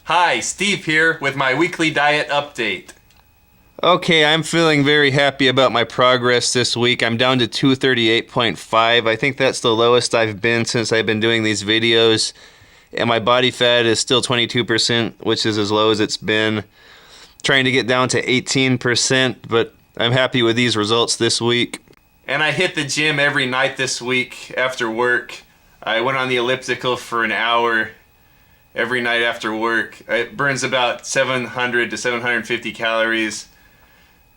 Hi, Steve here with my weekly diet update. Okay, I'm feeling very happy about my progress this week. I'm down to 238.5. I think that's the lowest I've been since I've been doing these videos. And my body fat is still 22%, which is as low as it's been. Trying to get down to 18%, but I'm happy with these results this week. And I hit the gym every night this week after work. I went on the elliptical for an hour every night after work. It burns about 700 to 750 calories.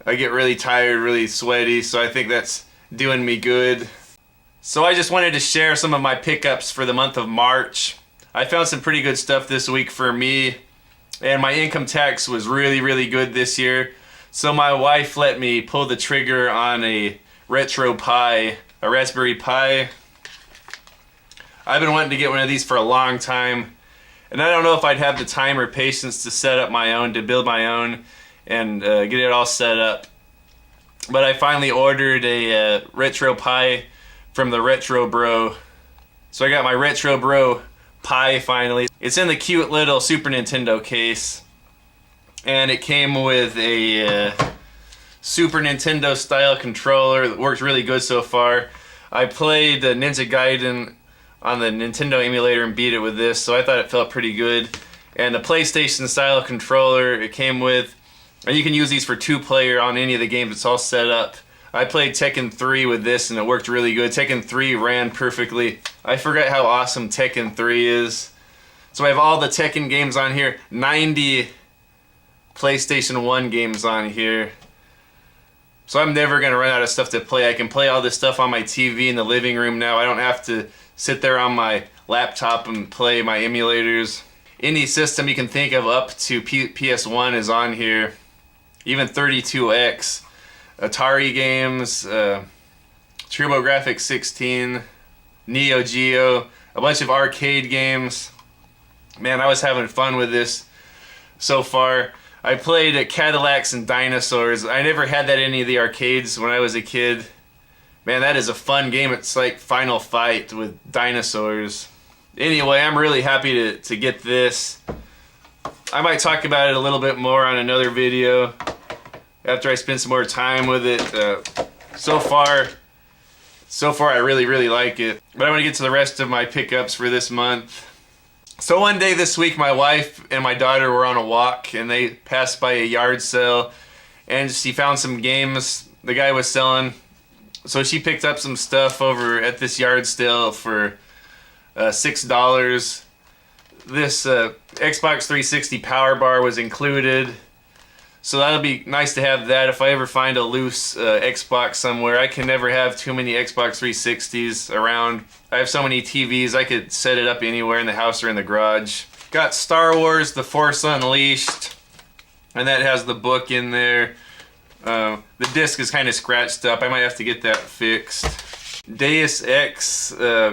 I get really tired, really sweaty, so I think that's doing me good. So I just wanted to share some of my pickups for the month of March. I found some pretty good stuff this week for me, and my income tax was really good this year. So my wife let me pull the trigger on a retro Pi, a Raspberry Pi. I've been wanting to get one of these for a long time, and I don't know if I'd have the time or patience to set up my own, to build my own, and get it all set up. But I finally ordered a retro Pi from the RetroBro. So I got my RetroBro Pi finally. It's in the cute little Super Nintendo case, and it came with a Super Nintendo style controller that works really good so far. I played Ninja Gaiden on the Nintendo emulator and beat it with this, so I thought it felt pretty good. And the PlayStation style controller it came with, and you can use these for 2-player on any of the games. It's all set up. I played Tekken 3 with this and it worked really good. Tekken 3 ran perfectly. I forgot how awesome Tekken 3 is. So I have all the Tekken games on here, 90 PlayStation 1 games on here. So I'm never going to run out of stuff to play. I can play all this stuff on my TV in the living room now. I don't have to sit there on my laptop and play my emulators. Any system you can think of up to PS1 is on here. Even 32X. Atari games, TurboGrafx 16, Neo Geo, a bunch of arcade games. Man, I was having fun with this so far. I played Cadillacs and Dinosaurs. I never had that in any of the arcades when I was a kid. Man, that is a fun game. It's like Final Fight with dinosaurs. Anyway, I'm really happy to get this. I might talk about it a little bit more on another video after I spend some more time with it. So far I really like it. But I want to get to the rest of my pickups for this month. So one day this week, my wife and my daughter were on a walk, and they passed by a yard sale, and she found some games the guy was selling. So she picked up some stuff over at this yard sale for $6. This Xbox 360 power bar was included. So that'll be nice to have that if I ever find a loose Xbox somewhere. I can never have too many Xbox 360s around. I have so many TVs, I could set it up anywhere in the house or in the garage. Got Star Wars The Force Unleashed, and that has the book in there. The disc is kind of scratched up. I might have to get that fixed. Deus Ex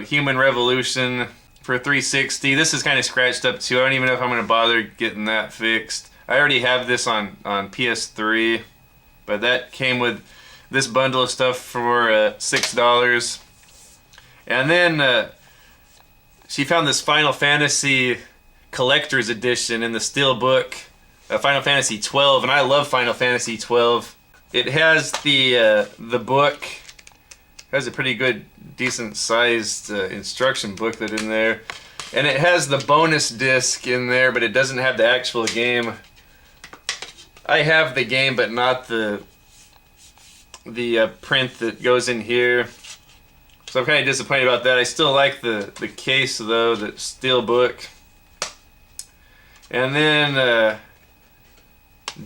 Human Revolution for 360. This is kind of scratched up too. I don't even know if I'm going to bother getting that fixed. I already have this on PS3, but that came with this bundle of stuff for $6. And then she found this Final Fantasy Collector's Edition in the Steelbook, Final Fantasy 12, and I love Final Fantasy 12. It has the book. It has a pretty good, decent-sized instruction booklet in there. And it has the bonus disc in there, but it doesn't have the actual game. I have the game, but not the print that goes in here. So I'm kind of disappointed about that. I still like the case, though, the steelbook. And then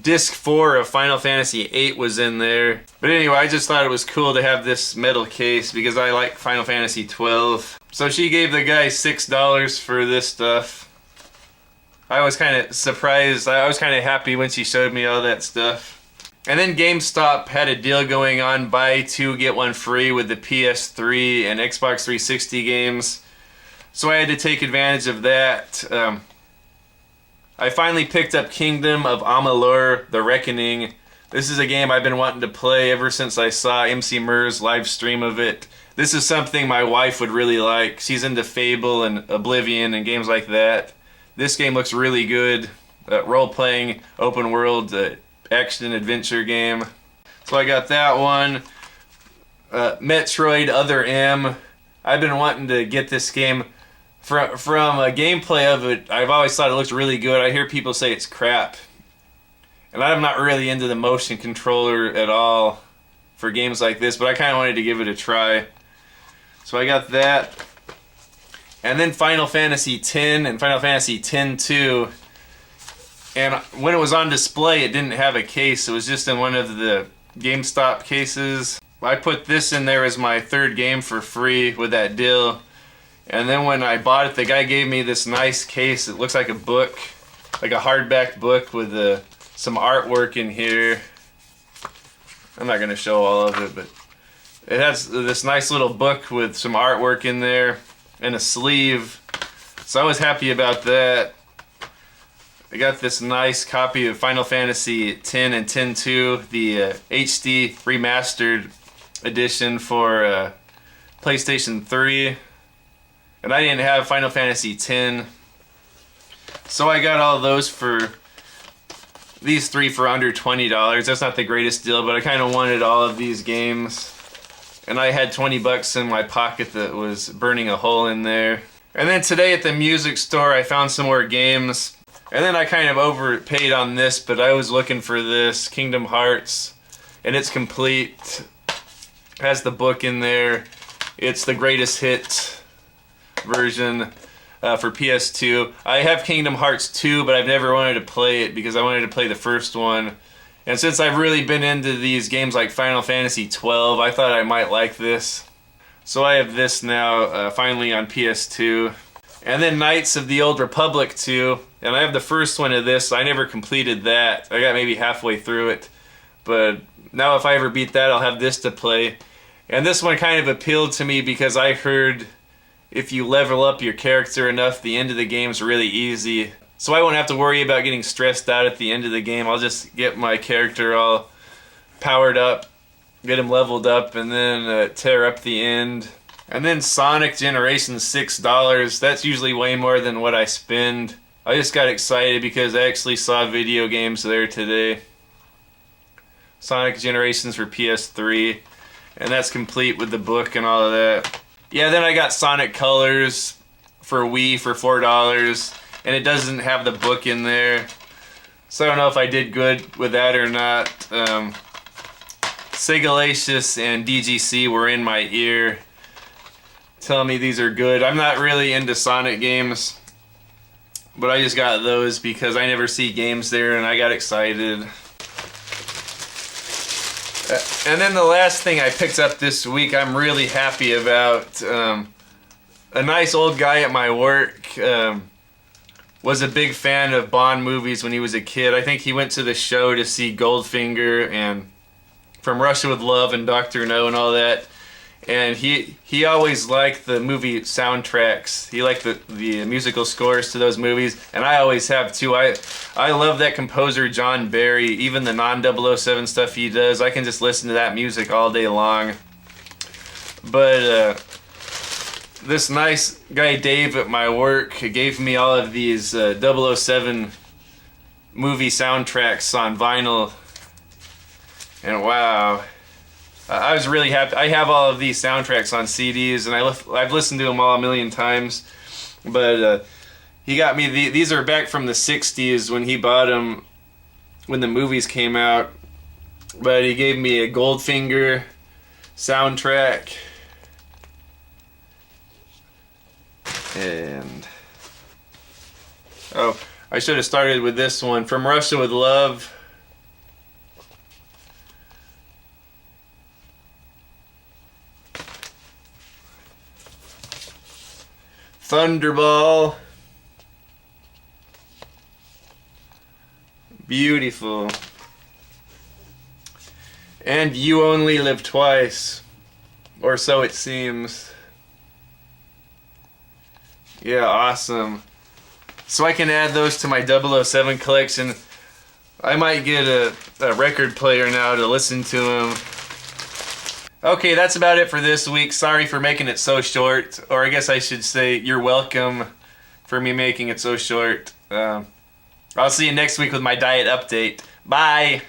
disc 4 of Final Fantasy 8 was in there. But anyway, I just thought it was cool to have this metal case because I like Final Fantasy 12. So she gave the guy $6 for this stuff. I was kind of surprised. I was kind of happy when she showed me all that stuff. And then GameStop had a deal going on, buy 2 get 1 free with the PS3 and Xbox 360 games. So I had to take advantage of that. I finally picked up Kingdom of Amalur: The Reckoning. This is a game I've been wanting to play ever since I saw MC Mur's live stream of it. This is something my wife would really like. She's into Fable and Oblivion and games like that. This game looks really good. Role-playing, open-world, action adventure game. So I got that one. Metroid Other M. I've been wanting to get this game. From a gameplay of it, I've always thought it looks really good. I hear people say it's crap. And I'm not really into the motion controller at all for games like this, but I kind of wanted to give it a try. So I got that. And then Final Fantasy X and Final Fantasy X-2. And when it was on display, it didn't have a case. It was just in one of the GameStop cases. I put this in there as my third game for free with that deal. And then when I bought it, the guy gave me this nice case. It looks like a book, like a hardback book with some artwork in here. I'm not going to show all of it, but it has this nice little book with some artwork in there and a sleeve. So I was happy about that. I got this nice copy of Final Fantasy X and X-2, the HD remastered edition for PlayStation 3. And I didn't have Final Fantasy X. So I got all those for these three for under $20. That's not the greatest deal, but I kind of wanted all of these games. And I had 20 bucks in my pocket that was burning a hole in there. And then today at the music store, I found some more games. And then I kind of overpaid on this, but I was looking for this, Kingdom Hearts. And it's complete. It has the book in there. It's the greatest hit version for PS2. I have Kingdom Hearts 2, but I've never wanted to play it because I wanted to play the first one. And since I've really been into these games like Final Fantasy 12, I thought I might like this. So I have this now, finally on PS2. And then Knights of the Old Republic 2. And I have the first one of this. I never completed that. I got maybe halfway through it. But now if I ever beat that, I'll have this to play. And this one kind of appealed to me because I heard if you level up your character enough, the end of the game's really easy. So I won't have to worry about getting stressed out at the end of the game. I'll just get my character all powered up, get him leveled up, and then tear up the end. And then Sonic Generations, $6. That's usually way more than what I spend. I just got excited because I actually saw video games there today. Sonic Generations for PS3. And that's complete with the book and all of that. Yeah, then I got Sonic Colors for Wii for $4. And it doesn't have the book in there. So I don't know if I did good with that or not. Segalicious and DGC were in my ear telling me these are good. I'm not really into Sonic games, but I just got those because I never see games there and I got excited. And then the last thing I picked up this week I'm really happy about. A nice old guy at my work was a big fan of Bond movies when he was a kid. I think he went to the show to see Goldfinger and From Russia with Love and Dr. No and all that. And he always liked the movie soundtracks. He liked the musical scores to those movies, and I always have too. I love that composer John Barry, even the non-007 stuff he does. I can just listen to that music all day long. But this nice guy Dave at my work gave me all of these 007 movie soundtracks on vinyl, and wow. I was really happy. I have all of these soundtracks on CDs, and I've listened to them all a million times. But he got me these are back from the '60s when he bought them when the movies came out. But he gave me a Goldfinger soundtrack, and oh, I should have started with this one, From Russia with Love. Thunderball. Beautiful. And You Only Live Twice. Or so it seems. Yeah, awesome. So I can add those to my 007 collection. I might get a record player now to listen to them. Okay, that's about it for this week. Sorry for making it so short. Or I guess I should say you're welcome for me making it so short. I'll see you next week with my diet update. Bye!